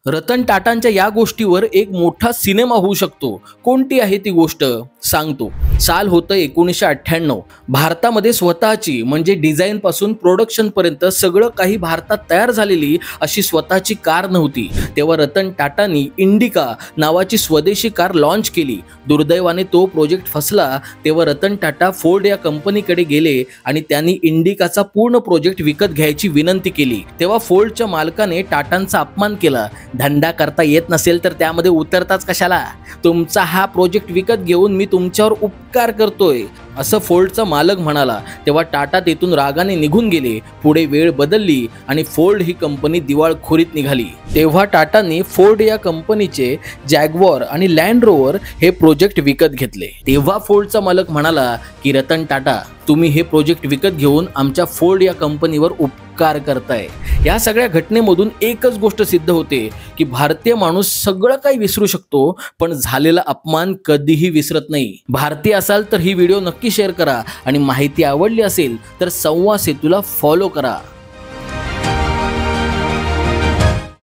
रतन टाटांच्या या गोष्टीवर एक मोठा सिनेमा होऊ शकतो। कोणती आहे ती गोष्ट सांगतो। साल होतं 1998। भारतामध्ये स्वतःची म्हणजे डिझाईन पासून प्रोडक्शन पर्यंत सगळं काही भारतात तयार झालेली अशी स्वतःची कार नव्हती। तेव्हा रतन टाटांनी इंडिका नावाची स्वदेशी कार लॉन्च केली। दुर्दैवाने तो प्रोजेक्ट फसला। तेव्हा रतन टाटा फोर्ड या कंपनीकडे गेले आणि त्यांनी इंडिकाचा पूर्ण प्रोजेक्ट विकत घ्यायची विनंती केली। तेव्हा फोर्डच्या मालकाने टाटांचा अपमान केला। धंदा करता येत नसेल तर त्यामध्ये उतरताच कशाला? तुमचा हा प्रोजेक्ट विकत घेऊन मी तुमच्यावर उपकार करतोय असं फोर्डचा मालक म्हणाला। तेव्हा टाटा तेथून रागाने निघून गेले। पुढे वेळ बदलली आणि फोर्ड ही कंपनी दिवाळखोरीत निघाली। तेव्हा टाटांनी फोर्ड या कंपनीचे जॅग्वार आणि लँड रोवर हे प्रोजेक्ट विकत घेतले। तेव्हा फोर्डचा मालक म्हणाला की रतन टाटा, तुम्ही हे प्रोजेक्ट विकत घेऊन आमच्या फोर्ड या कंपनीवर उपकार करताय। या सगळ्या घटनेमधून एकच गोष्ट सिद्ध होते की भारतीय माणूस सगळं काही विसरू शकतो, पण झालेला अपमान कधीही विसरत नाही। भारतीय असाल तर ही व्हिडिओ नक्की शेअर करा आणि माहिती आवडली असेल तर संवाद सेतूला फॉलो करा।